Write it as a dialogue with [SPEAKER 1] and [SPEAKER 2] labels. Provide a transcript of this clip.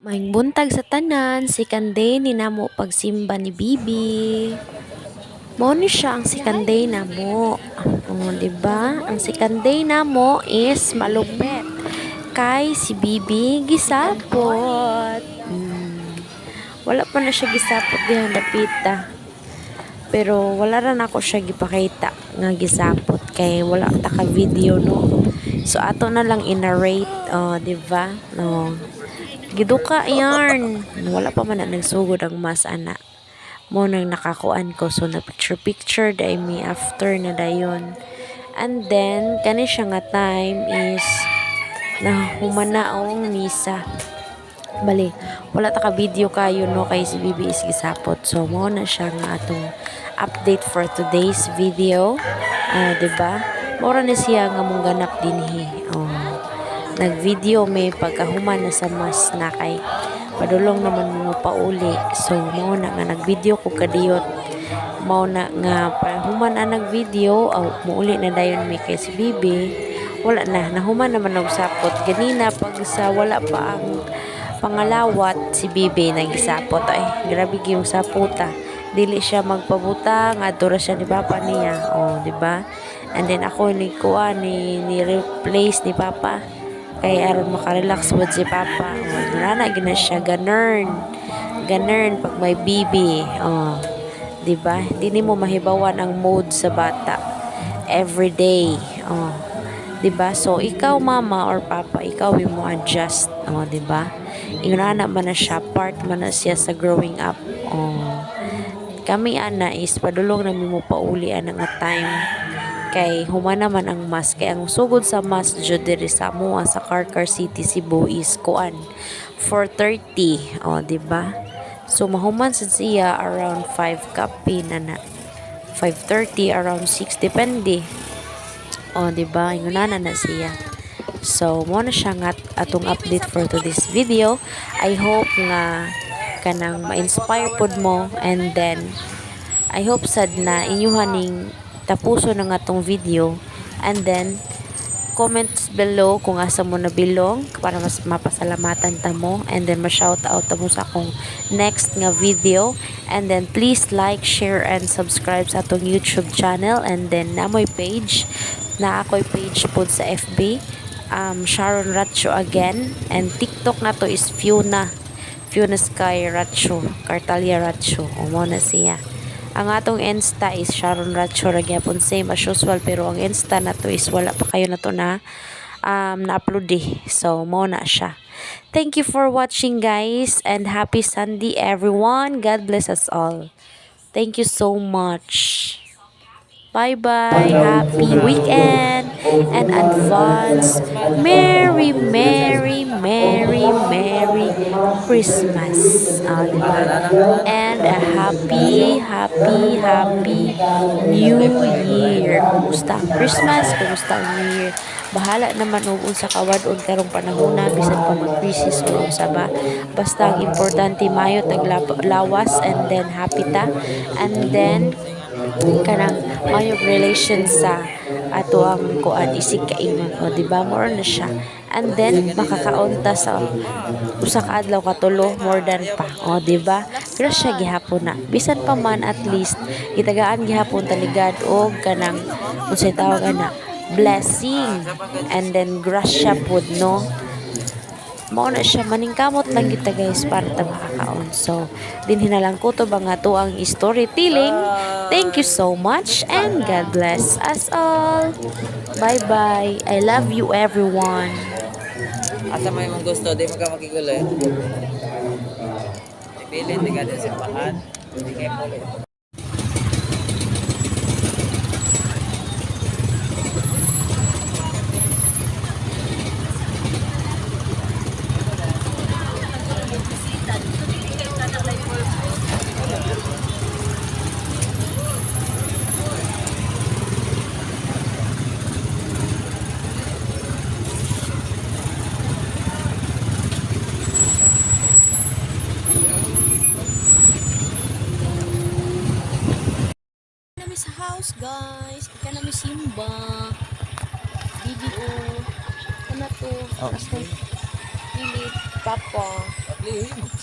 [SPEAKER 1] Maing buntag sa tanan, second day ni namo pagsimba ni Bibi. Mao ni siya ang second day namo. Oh, 'di ba? Ang second day namo is malupet. Kay si Bibi gisapot. Wala pa na siya gisapot dihang dapita. Pero wala ra na ako siya gipakita nga gisapot kay wala ta ka video no. So ato na lang i-narrate, oh, 'di ba? No. Giduka yarn. Wala pa man na nagsugod ang mas ana. Mo nang nakakuan ko so na picture dai me after na dayon. And then kani siya nga time is na humanaong misa. Bali, wala ta ka video kayo no kay si Bibi is gisapot. So mo na siya nga atong update for today's video. 'Di ba? Mora na siya nga mong ganap dinhi. Oh. Nag-video may pagkahuman na sa mas na kay padulong naman mo pauli. So mao na nga nag-video ko kadiyot. Mao na nga pahuman na nag-video muuli na dayon mi kay si Bibi. Wala na nahuman naman og sapot. Ganina pag sa wala pa ang pangalawat si Bibi nagisapot ay grabe yung saputa. Dili siya magpabutang adto ra siya ni papa niya. Oh, di ba? And then ako ni kuan ni replace ni papa kay aron makarelax with si papa. Oh, na gina siya ganern pag may bibi. Oh, di ba? Di mo mahibawan ang mode sa bata every day. Oh, di ba? So ikaw mama or papa, ikaw mo adjust. Oh, di ba? Ingana man na siya, part man na siya sa growing up. Oh, kami ana is padulong na mo pauli ang time kay humana man ang mas kay ang sugod sa mas jud diri sa amuha sa Carcar City Cebu is kuan 4:30. Oh, di ba? So mahuman sad siya around 5 kapi na 5:30 around 6 depende. Oh, di ba? Inguna na siya. So mo na siya nga atong update for today's video. I hope nga kanang ma-inspire pod mo, and then I hope sad na inyuhan ning tapuso na nga tong video, and then comments below kung asa mo na bilong para mas mapasalamatan ta mo, and then ma-shout out ta mo sa akong next nga video. And then please like, share, and subscribe sa atong YouTube channel, and then namoy page na ako'y page pod sa FB, Sharon Ratcho again, and TikTok na to is Fiona Sky Ratcho, Cartalia Ratcho. O mo na siya. Ang atong Insta is Sharon Ratcho ra gyapon, same as usual, pero ang Insta na to is wala pa kayo na to na na-upload So mo na siya. Thank you for watching guys, and happy Sunday everyone. God bless us all. Thank you so much. Bye-bye. Happy weekend and advance Merry, Merry, Merry, Merry Christmas. Diba? And a happy, happy, happy New Year. Kumusta ang Christmas? Kumusta ang New Year? Bahala naman og unsa kawadon karong panahon na bisan pa mag-crisis o unsa ba. Basta ang importante mayo taglawas, and then happy ta, and then kanang mayong relation sa ato ang kuan isig kaingon, o di ba, more na siya, and then makakaunta sa usa ka adlaw katulo more than pa, o di ba, grasya gihapon na bisan pa man, at least gitagaan gihapon taligad og kanang unsay tawag na blessing, and then grasya pod no. Mao na siya, maningkamot lang kita guys para ta makakaon. So dinhi na lang ko to ba nga to ang storytelling. Thank you so much, and God bless us all. Bye bye. I love you everyone.
[SPEAKER 2] Asa may mong gusto, di mo ka makigulo eh. Ibilin, di ka din simbahan. Di kayo muli.
[SPEAKER 1] Sa house guys, ika na mi simba video kana to. Papa.
[SPEAKER 2] Paglihim.